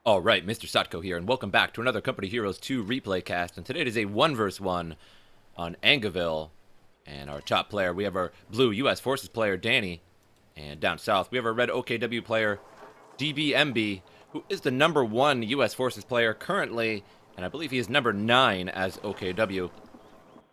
Alright, MrSotko here, and welcome back to another Company Heroes 2 replay cast, and today it is a 1 vs 1 on Angoville, and our top player, we have our blue U.S. Forces player, Danny, and down south, we have our red OKW player, Dbmb, who is the #1 U.S. Forces player currently, and I believe he is #9 as OKW.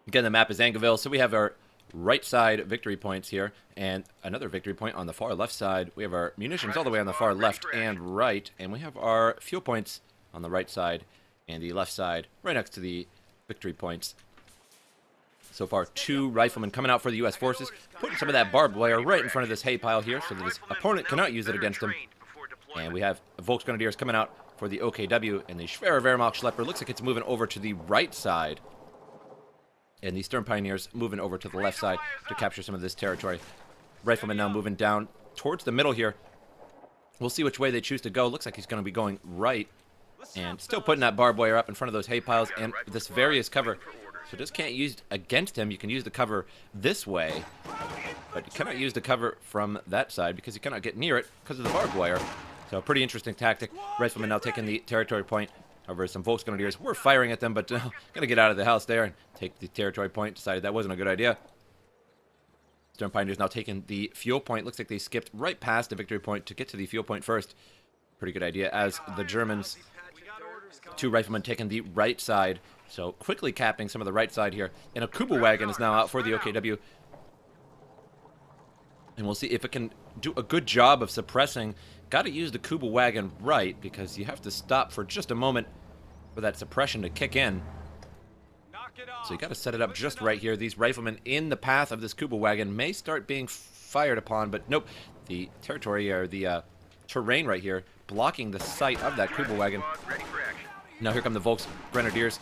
Again, the map is Angoville, so we have our right side victory points here, and another victory point on the far left side. We have our munitions all the way on the far left and right, and we have our fuel points on the right side and the left side, right next to the victory points. So far, 2 riflemen coming out for the U.S. forces, putting some of that barbed wire right in front of this hay pile here so that his opponent cannot use it against him. And we have Volksgrenadiers coming out for the OKW, and the Schwere Wehrmacht Schlepper looks like it's moving over to the right side. And the Stern Pioneers moving over to the left side to capture some of this territory. Rifleman now moving down towards the middle here. We'll see which way they choose to go. Looks like he's going to be going right. And still putting that barbed wire up in front of those hay piles and this various cover. So just can't use it against him. You can use the cover this way. But you cannot use the cover from that side because you cannot get near it because of the barbed wire. So a pretty interesting tactic. Rifleman now taking the territory point. However, some Volksgrenadiers were firing at them, but gonna get out of the house there and take the territory point. Decided that wasn't a good idea. Stern Pioneers now taking the fuel point. Looks like they skipped right past the victory point to get to the fuel point first. Pretty good idea, as the Germans, 2 riflemen taking the right side. So quickly capping some of the right side here. And a Kuba wagon is now out for the OKW. And we'll see if it can do a good job of suppressing. Got to use the Kuba wagon right, because you have to stop for just a moment for that suppression to kick in. So you got to set it up just right here. These riflemen in the path of this Kuba wagon may start being fired upon, but nope. The territory, or the terrain right here, blocking the sight of that Kuba wagon. Now here come the Volksgrenadiers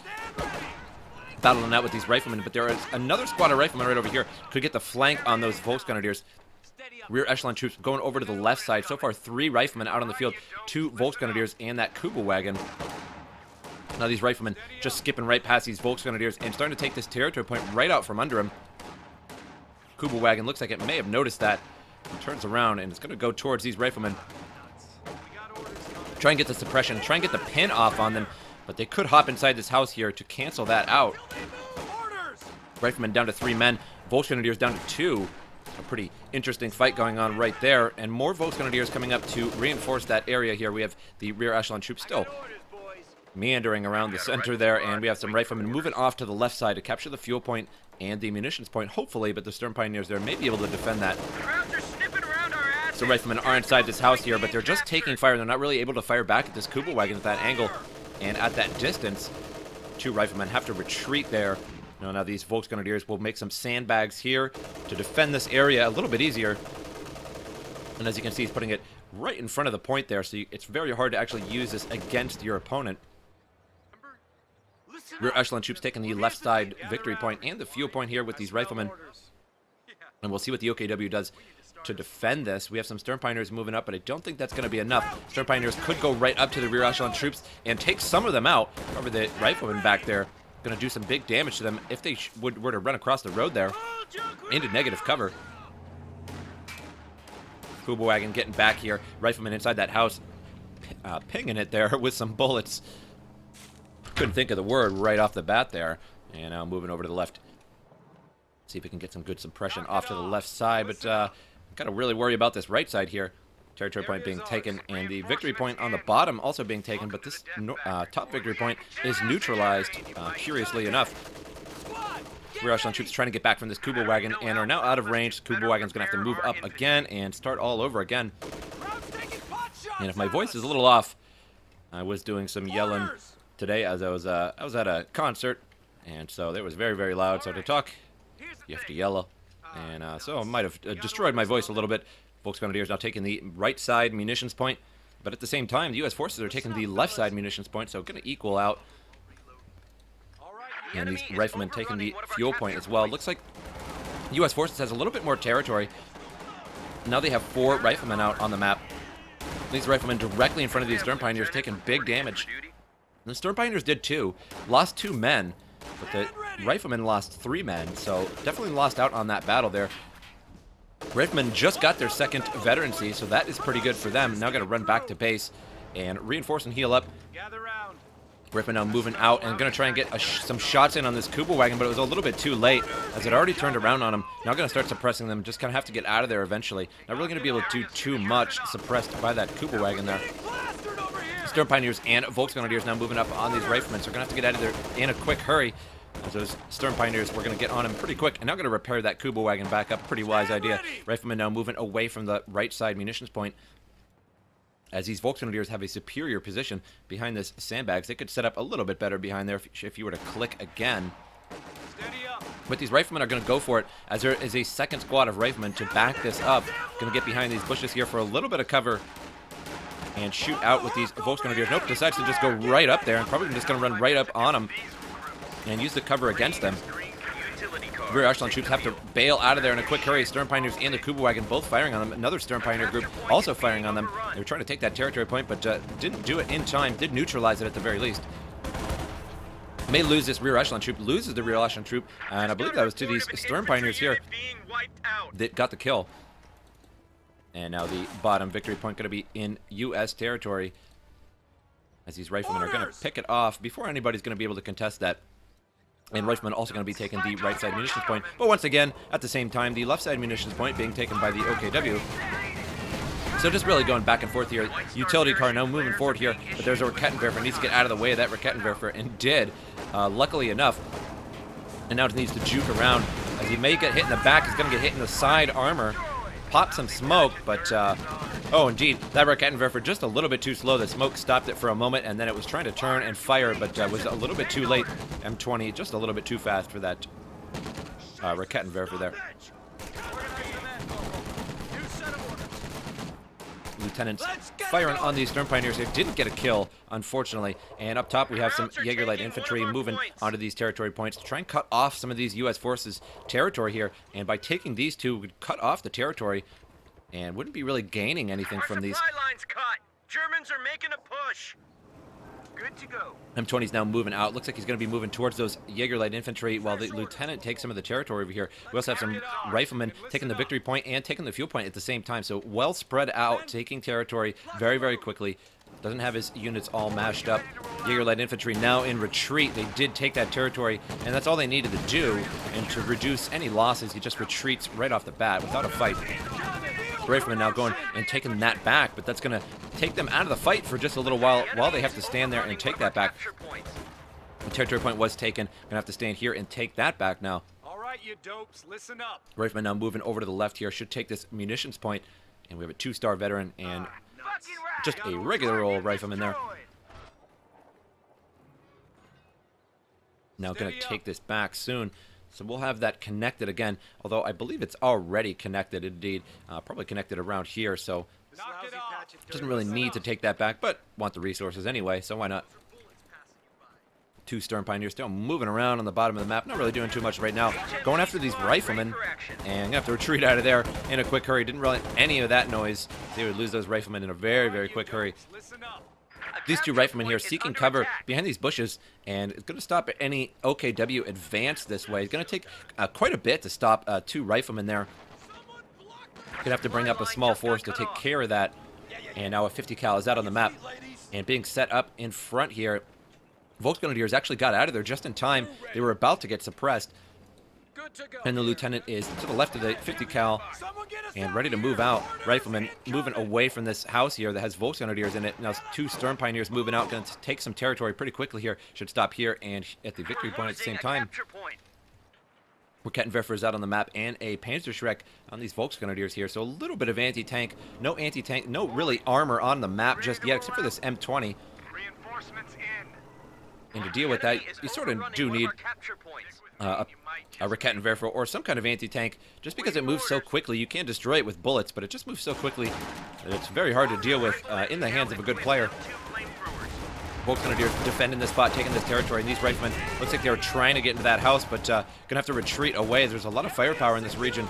battling out with these riflemen, but there is another squad of riflemen right over here. Could get the flank on those Volksgrenadiers. Rear echelon troops going over to the left side. So far, 3 riflemen out on the field, 2 Volksgrenadiers and that Kuba wagon. Now these riflemen just skipping right past these Volksgrenadiers and starting to take this territory point right out from under him. Kuba wagon looks like it may have noticed that. It turns around and it's going to go towards these riflemen. Try and get the suppression, try and get the pin off on them, but they could hop inside this house here to cancel that out. Riflemen down to 3 men, Volksgrenadiers down to 2. A pretty interesting fight going on right there, and more Volksgrenadiers coming up to reinforce that area here. We have the rear echelon troops still meandering around the center there, and we have some riflemen moving off to the left side to capture the fuel point and the munitions point, hopefully, but the Stern Pioneers there may be able to defend that. So riflemen are inside this house here, but they're just taking fire. They're not really able to fire back at this Kuba wagon at that angle, and at that distance, 2 riflemen have to retreat there. Now these Volksgrenadiers will make some sandbags here to defend this area a little bit easier. And as you can see, he's putting it right in front of the point there, so it's very hard to actually use this against your opponent. Rear echelon troops taking the left side victory point and the fuel point here with these riflemen. And we'll see what the OKW does to defend this. We have some Stern Pioneers moving up, but I don't think that's going to be enough. Stern Pioneers could go right up to the rear echelon troops and take some of them out. However, the riflemen back there going to do some big damage to them if they were to run across the road there into negative cover. Kuba wagon getting back here. Rifleman inside that house, pinging it there with some bullets. Couldn't think of the word right off the bat there. And now moving over to the left. See if we can get some good suppression off to the left side, but got to really worry about this right side here. Territory point being taken, and the victory point on the bottom also being taken, but this top victory point is neutralized, curiously enough. Rear echelon troops trying to get back from this Kuba wagon and are now out of range. Kuba wagon's going to have to move up again and start all over again. And if my voice is a little off, I was doing some yelling today as I was at a concert, and so it was very, very loud. So to talk, you have to yell, and so I might have destroyed my voice a little bit. Volksgrenadiers now taking the right side munitions point, but at the same time, the U.S. forces are taking the left side munitions point, so going to equal out. And these riflemen taking the fuel point as well. Looks like U.S. forces has a little bit more territory. Now they have 4 riflemen out on the map. These riflemen directly in front of these Stern Pioneers taking big damage. And the Stern Pioneers did too. Lost 2 men, but the riflemen lost 3 men, so definitely lost out on that battle there. Riflemen just got their 2nd veterancy, so that is pretty good for them. Now got to run back to base and reinforce and heal up. Gather round. Rifleman now moving out and going to try and get some shots in on this Kuba wagon, but it was a little bit too late as it already turned around on him. Now going to start suppressing them. Just kind of have to get out of there eventually. Not really going to be able to do too much suppressed by that Kuba wagon there. Stern Pioneers and Volksgrenadiers now moving up on these riflemen, so we're going to have to get out of there in a quick hurry. As those Stern Pioneers, we're going to get on him pretty quick, and now going to repair that Kuba wagon back up. Pretty wise idea. Riflemen now moving away from the right side munitions point. As these Volksgrenadiers have a superior position behind this sandbags, they could set up a little bit better behind there if you were to click again. But these riflemen are going to go for it, as there is a second squad of riflemen to back this up. Going to get behind these bushes here for a little bit of cover and shoot out with these Volksgrenadiers. Nope, decides to just go right up there and probably just going to run right up on them and use the cover against them. Rear echelon troops have to bail out of there in a quick hurry. Stern Pioneers and the Kuba wagon both firing on them. Another Stern Pioneer group also firing on them. They were trying to take that territory point, but didn't do it in time. Did neutralize it at the very least. May lose this rear echelon troop. Loses the rear echelon troop, and I believe that was to these Stern Pioneers here that got the kill. And now the bottom victory point going to be in U.S. territory, as these riflemen are going to pick it off before anybody's going to be able to contest that. And riflemen also going to be taking the right side munitions point. But once again, at the same time, the left side munitions point being taken by the OKW. So just really going back and forth here. Utility car now moving forward here. But there's a Rakettenwerfer. Needs to get out of the way of that Rakettenwerfer. And did, luckily enough. And now it needs to juke around. As he may get hit in the back, he's going to get hit in the side armor. Pop some smoke, but oh indeed, that Rakettenwerfer just a little bit too slow. The smoke stopped it for a moment, and then it was trying to turn and fire, but was a little bit too late. M20 just a little bit too fast for that Rakettenwerfer there. Lieutenants firing on these Stern Pioneers here. Didn't get a kill, unfortunately. And up top, we have some Jaeger Light Infantry moving onto these territory points to try and cut off some of these U.S. forces' territory here. And by taking these two, we would cut off the territory and wouldn't be really gaining anything from these. Line's cut. Germans are making a push. Good to go. M20's now moving out. Looks like he's going to be moving towards those Jaeger Light Infantry while the lieutenant takes some of the territory over here. We also have some riflemen taking the victory point and taking the fuel point at the same time. So well spread out, taking territory very, very quickly. Doesn't have his units all mashed up. Jaeger Light Infantry now in retreat. They did take that territory, and that's all they needed to do. And to reduce any losses, he just retreats right off the bat without a fight. Riflemen now going and taking that back, but that's going to take them out of the fight for just a little while they have to stand there and take that back. The territory point was taken. Going to have to stand here and take that back now. All right, you dopes, listen up. Riflemen now moving over to the left here. Should take this munitions point, and we have a 2-star veteran and just a regular old rifleman there. Now going to take this back soon. So we'll have that connected again, although I believe it's already connected indeed. Probably connected around here, so doesn't really need to take that back, but want the resources anyway, so why not? 2 Stern Pioneers still moving around on the bottom of the map, not really doing too much right now. Going after these riflemen, and gonna have to retreat out of there in a quick hurry. Didn't really any of that noise. They would lose those riflemen in a very, very quick hurry. These 2 riflemen here seeking cover behind these bushes, and it's going to stop any OKW advance this way. It's going to take quite a bit to stop 2 riflemen there. Going to have to bring up a small force to take care of that. And now a 50 cal is out on the map and being set up in front here. Volksgrenadiers actually got out of there just in time. They were about to get suppressed. And the lieutenant is to the left of the 50 cal and ready to move out. Riflemen moving away from this house here that has Volksgrenadiers in it. Now 2 Stern Pioneers moving out, going to take some territory pretty quickly here. Should stop here and at the victory point at the same time. Rakettenwerfer is out on the map and a Panzerschreck on these Volksgrenadiers here. So a little bit of anti-tank. No anti-tank, no really armor on the map just yet, except for this M20. And to deal with that, you sort of do need a Rakettenwerfer or some kind of anti-tank. Just because it moves so quickly, you can destroy it with bullets, but it just moves so quickly that it's very hard to deal with in the hands of a good player. Volksgrenadiers defending this spot, taking this territory, and these riflemen, looks like they were trying to get into that house, but gonna have to retreat away. There's a lot of firepower in this region.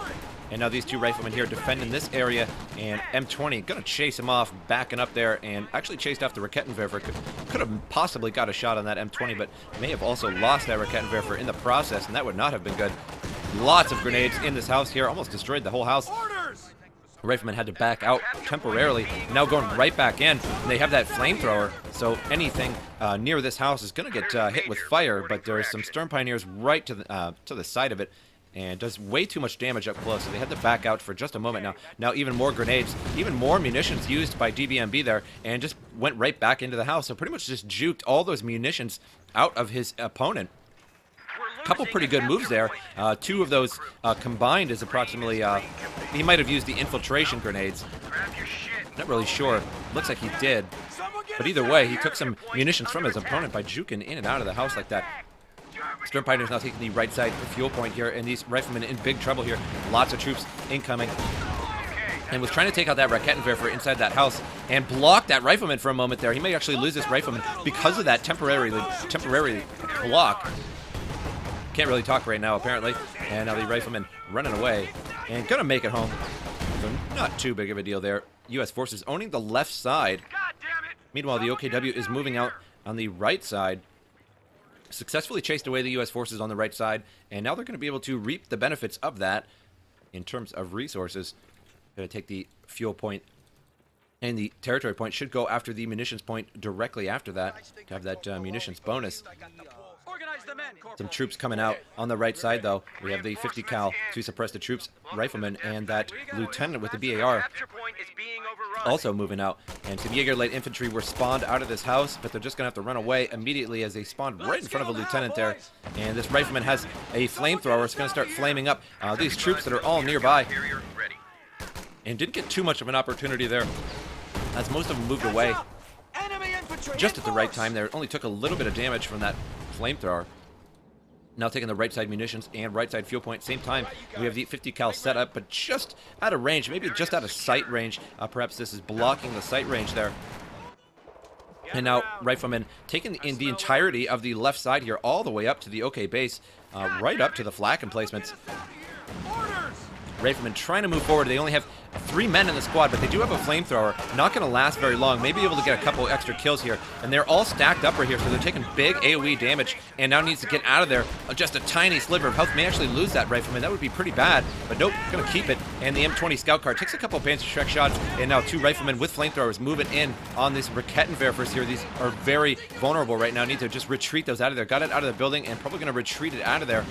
And now these 2 riflemen here defending this area, and M20 gonna chase him off, backing up there, and actually chased off the Rakettenwerfer. Could have possibly got a shot on that M20, but may have also lost that Rakettenwerfer in the process, and that would not have been good. Lots of grenades in this house here, almost destroyed the whole house. Rifleman had to back out temporarily, now going right back in, and they have that flamethrower, so anything near this house is going to get hit with fire, but there's some Storm Pioneers right to the side of it, and does way too much damage up close, so they had to back out for just a moment now. Now even more grenades, even more munitions used by Dbmb there, and just went right back into the house, so pretty much just juked all those munitions out of his opponent. Couple pretty good moves there. Two of those combined is approximately, he might have used the infiltration grenades. Not really sure. Looks like he did. But either way, he took some munitions from his opponent by juking in and out of the house like that. Storm Pioneers now taking the right side fuel point here, and these Riflemen in big trouble here. Lots of troops incoming. And was trying to take out that Rakettenwerfer inside that house and block that Rifleman for a moment there. He may actually lose this Rifleman because of that temporary block. Can't really talk right now, apparently. And now the Rifleman running away and gonna make it home. So not too big of a deal there. U.S. forces owning the left side. Meanwhile, the OKW is moving out on the right side. Successfully chased away the U.S. forces on the right side, and now they're going to be able to reap the benefits of that in terms of resources. Going to take the fuel point, and the territory point should go after the munitions point directly after that to have that munitions bonus. Some troops coming out on the right side, though. We have the 50 cal to suppress the troops, Rifleman, and that lieutenant with the BAR also moving out. And some Jaeger light infantry were spawned out of this house, but they're just going to have to run away immediately as they spawned right in front of a lieutenant there. And this Rifleman has a flamethrower. It's going to start flaming up these troops that are all nearby. And didn't get too much of an opportunity there, as most of them moved away just at the right time there. It only took a little bit of damage from that flamethrower. Now taking the right side munitions and right side fuel point. Same time, we have the 50 cal set up, but just out of range, maybe just out of sight range. Perhaps this is blocking the sight range there. And now Rifleman taking in the entirety of the left side here, all the way up to the OK base, right up to the flak emplacements. Rifleman trying to move forward. They only have 3 men in the squad, but they do have a flamethrower. Not going to last very long. Maybe able to get a couple extra kills here. And they're all stacked up right here, so they're taking big AoE damage. And now needs to get out of there. Just a tiny sliver of health. May actually lose that Rifleman. That would be pretty bad. But nope, going to keep it. And the M20 scout car takes a couple Panzer Shrek shots. And now 2 Riflemen with flamethrowers moving in on these Rakettenwerfers here. These are very vulnerable right now. Need to just retreat those out of there. Got it out of the building and probably going to retreat it out of there.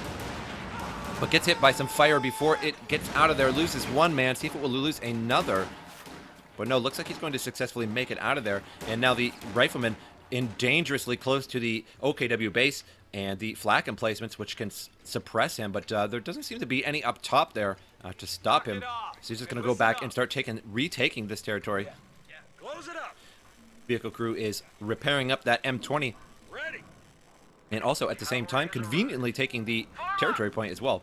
But gets hit by some fire before it gets out of there. Loses 1 man. See if it will lose another. But no, looks like he's going to successfully make it out of there. And now the Rifleman in dangerously close to the OKW base and the flak emplacements, which can suppress him. But there doesn't seem to be any up top there to stop him. So he's just going to go back and start retaking this territory. Vehicle crew is repairing up that M20. And also, at the same time, conveniently taking the territory point as well.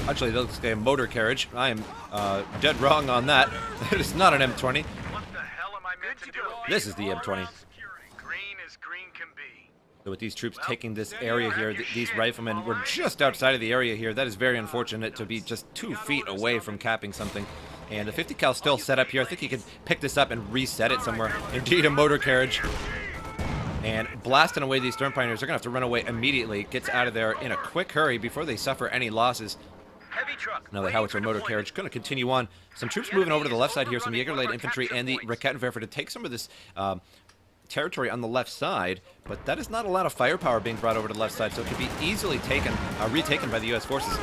Actually, that looks like a motor carriage. I am dead wrong on that. It is not an M20. This is the M20. So with these troops taking this area here, these Riflemen were just outside of the area here. That is very unfortunate to be just 2 feet away from capping something. And the 50 cal still set up here. I think he could pick this up and reset it somewhere. Indeed, a motor carriage. And blasting away these Storm Pioneers. They're going to have to run away immediately. Gets out of there in a quick hurry before they suffer any losses. Now the howitzer motor carriage going to continue on. Some troops moving over to the left side here. Some Jaeger light infantry and the Rakettenwerfer to take some of this territory on the left side. But that is not a lot of firepower being brought over to the left side. So it could be easily retaken by the U.S. forces.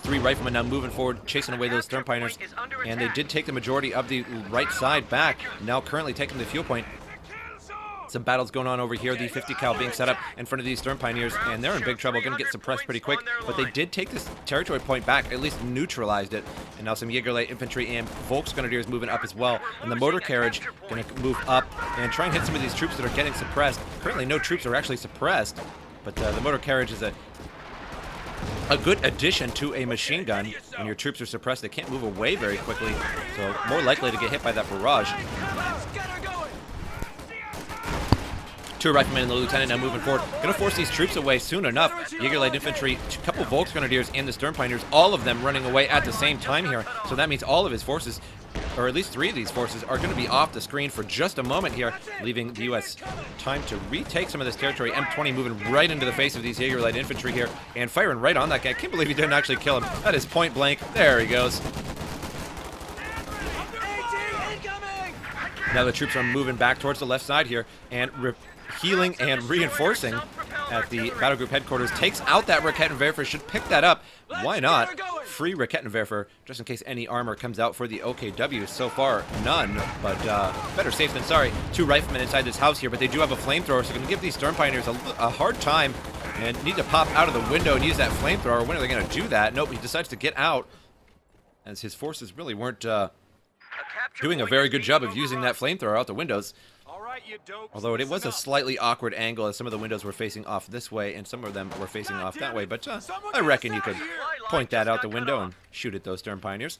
3 Riflemen now moving forward, chasing away those Storm Pioneers. And they did take the majority of the right side back. Now currently taking the fuel point. Some battles going on over here. The 50 cal being set up in front of these Storm Pioneers, and they're in big trouble. Going to get suppressed pretty quick, but they did take this territory point back, at least neutralized it. And now some Jaeger light infantry and Volksgrenadiers moving up as well. And the motor carriage going to move up and try and hit some of these troops that are getting suppressed. Currently, no troops are actually suppressed, but the motor carriage is a good addition to a machine gun. When your troops are suppressed, they can't move away very quickly, so more likely to get hit by that barrage. 2 Riflemen and the Lieutenant now moving forward. Going to force these troops away soon enough. Jaeger light infantry, a couple Volksgrenadiers and the Storm Pioneers, all of them running away at the same time here. So that means all of his forces or at least 3 of these forces, are going to be off the screen for just a moment here, leaving the U.S. time to retake some of this territory. M20 moving right into the face of these Jaeger light infantry here and firing right on that guy. I can't believe he didn't actually kill him. That is point blank. There he goes. Now the troops are moving back towards the left side here and healing and reinforcing at the battle group headquarters. Takes out that Raketenwerfer. Should pick that up. Why not? Free Raketenwerfer just in case any armor comes out for the OKW. So far, none, but better safe than sorry. 2 riflemen inside this house here, but they do have a flamethrower, so going to give these Storm Pioneers a hard time and need to pop out of the window and use that flamethrower. When are they going to do that? Nope, he decides to get out as his forces really weren't doing a very good job of using that flamethrower out the windows. Although it was a slightly awkward angle as some of the windows were facing off this way and some of them were facing off that way. But I reckon you could point that out the window and shoot at those Storm Pioneers.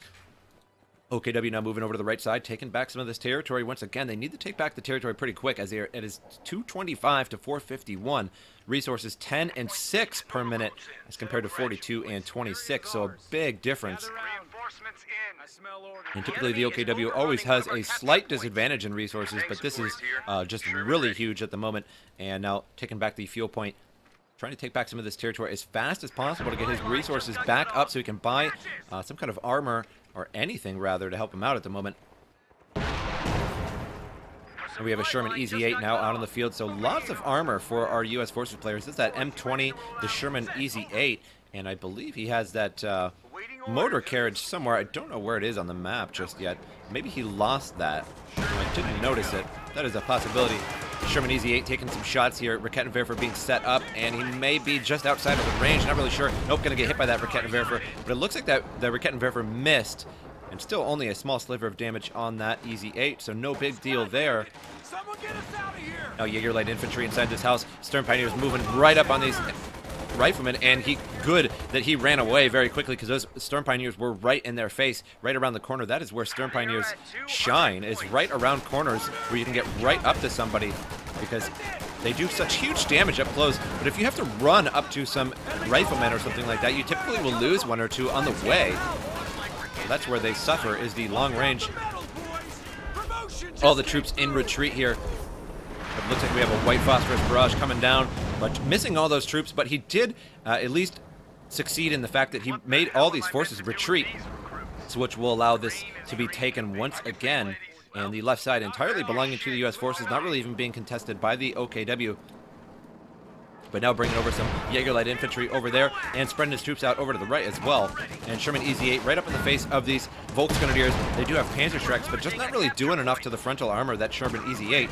OKW now moving over to the right side, taking back some of this territory. Once again, they need to take back the territory pretty quick as it is 225 to 451. Resources 10 and 6 per minute as compared to 42 and 26. So a big difference. And typically the OKW always has a slight disadvantage in resources, but this is just really huge at the moment. And now taking back the fuel point, trying to take back some of this territory as fast as possible to get his resources back up so he can buy some kind of armor or anything rather to help him out at the moment. And we have a Sherman EZ-8 now out on the field, so lots of armor for our U.S. Forces players. This is that M20, the Sherman EZ-8, and I believe he has that motor carriage somewhere. I don't know where it is on the map just yet. Maybe he lost that. I didn't notice it. That is a possibility. Sherman EZ-8 taking some shots here. Raketenwerfer being set up, and he may be just outside of the range. Not really sure. Nope, gonna get hit by that Raketenwerfer. But it looks like that the Raketenwerfer missed, and still only a small sliver of damage on that EZ-8, so no big deal there. Now Jaeger light infantry inside this house. Storm Pioneers moving right up on these riflemen, and good that he ran away very quickly because those Storm Pioneers were right in their face, right around the corner. That is where Storm Pioneers shine, is right around corners where you can get right up to somebody because they do such huge damage up close. But if you have to run up to some riflemen or something like that, you typically will lose 1 or 2 on the way. So that's where they suffer, is the long range. All the troops in retreat here. It looks like we have a white phosphorus barrage coming down, but missing all those troops. But he did at least succeed in the fact that he made all these forces retreat, so which will allow this to be taken once again. And the left side entirely belonging to the U.S. forces, not really even being contested by the OKW. But now bringing over some Jaeger light infantry over there and spreading his troops out over to the right as well. And Sherman EZ-8 right up in the face of these Volksgrenadiers. They do have Panzerschrecks, but just not really doing enough to the frontal armor, that Sherman EZ-8.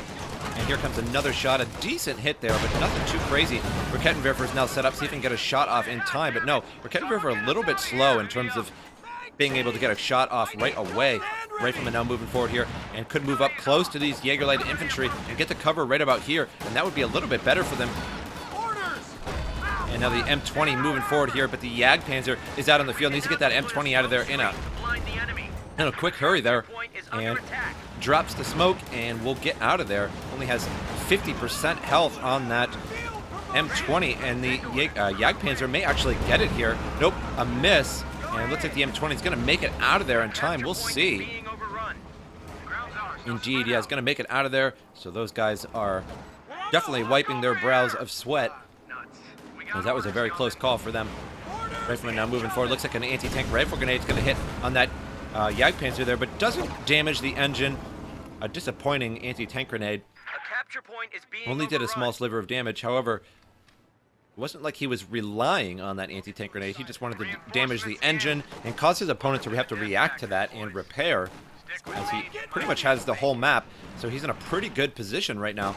And here comes another shot, a decent hit there, but nothing too crazy. Raketenwerfer is now set up, see if he can get a shot off in time, but no, Raketenwerfer a little bit slow in terms of being able to get a shot off right away. Rifleman now moving forward here and could move up close to these Jaeger light infantry and get the cover right about here, and that would be a little bit better for them. And now the M20 moving forward here, but the Jagdpanzer is out on the field. Needs to get that M20 out of there in a quick hurry there. And drops the smoke and will get out of there. Only has 50% health on that M20, and the Jagdpanzer may actually get it here. Nope, a miss. And it looks like the M20 is going to make it out of there in time. We'll see. Indeed, yeah, it's going to make it out of there. So those guys are definitely wiping their brows of sweat, as that was a very close call for them. Rifleman now moving forward. Looks like an anti-tank rifle grenade is going to hit on that Jagdpanzer there, but doesn't damage the engine. A disappointing anti-tank grenade. Only did a small sliver of damage. However, it wasn't like he was relying on that anti-tank grenade. He just wanted to damage the engine and cause his opponent to have to react to that and repair, as he pretty much has the whole map. So he's in a pretty good position right now.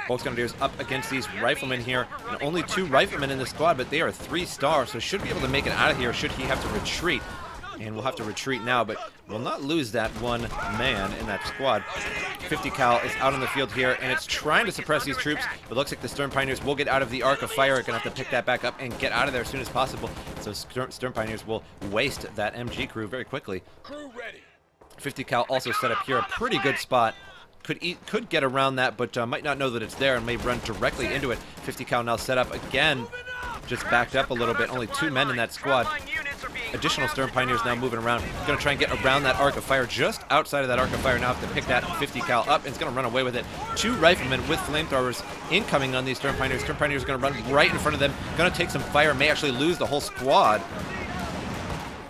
Volksgrenadiers up against these riflemen here, and only 2 riflemen in the squad, but they are 3-star, so should be able to make it out of here should he have to retreat. And we'll have to retreat now, but we'll not lose that 1 man in that squad. 50 cal is out on the field here, and it's trying to suppress these troops. It looks like the Storm Pioneers will get out of the arc of fire. It's going to have to pick that back up and get out of there as soon as possible. So Storm Pioneers will waste that MG crew very quickly. Crew ready. 50 cal also set up here, a pretty good spot. Could get around that, but might not know that it's there and may run directly into it. 50 cal now set up again, just backed up a little bit. Only 2 men in that squad. additional Stern Pioneers now moving around. Going to try and get around that arc of fire, just outside of that arc of fire now. Have to pick that 50 cal up, and it's going to run away with it. 2 riflemen with flamethrowers incoming on these Stern Pioneers. Stern Pioneers are going to run right in front of them. Going to take some fire, may actually lose the whole squad.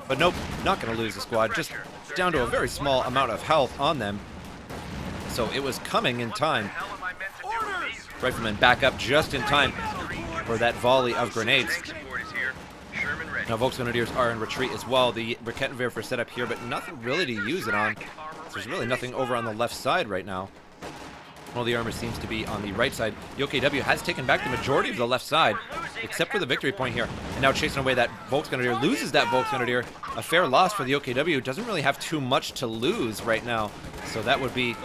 But nope, not going to lose the squad. Just down to a very small amount of health on them. So it was coming in time. Riflemen back up just in time for that volley of grenades. Now Volksgrenadiers are in retreat as well. The Rakettenwerfer set up here, but nothing really to use it on. So there's really nothing over on the left side right now. All the armor seems to be on the right side. The OKW has taken back the majority of the left side, except for the victory point here. And now chasing away that Volksgrenadier, loses that Volksgrenadier. A fair loss for the OKW. Doesn't really have too much to lose right now. So that would be,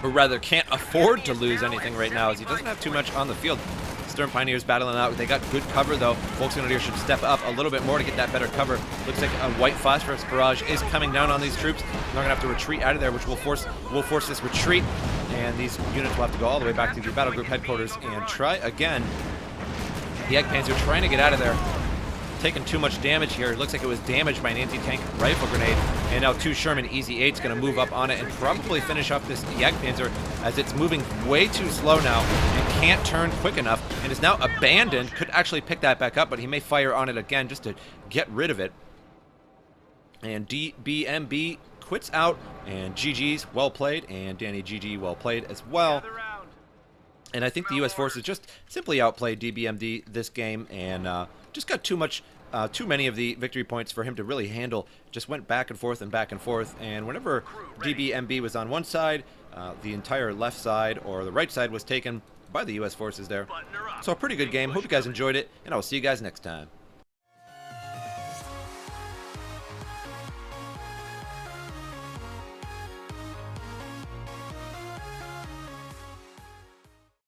or rather can't afford to lose anything right now, as he doesn't have too much on the field. Stern Pioneers battling out. They got good cover though. Volksgrenadier should step up a little bit more to get that better cover. Looks like a white phosphorus barrage is coming down on these troops. They're going to have to retreat out of there, which will force this retreat. And these units will have to go all the way back to the battle group headquarters and try again. The Jagdpanzer trying to get out of there. Taking too much damage here. It looks like it was damaged by an anti-tank rifle grenade. And now 2 Sherman Easy 8's going to move up on it and probably finish off this Jagdpanzer, as it's moving way too slow now and can't turn quick enough and is now abandoned. Could actually pick that back up, but he may fire on it again just to get rid of it. And Dbmb quits out, and GG's well played, and Danny GG well played as well. And I think the U.S. forces just simply outplayed Dbmb this game, and just got too many of the victory points for him to really handle. Just went back and forth, and whenever Dbmb was on one side, the entire left side or the right side was taken by the U.S. forces there. So a pretty good game. Hope you guys enjoyed it, and I'll see you guys next time.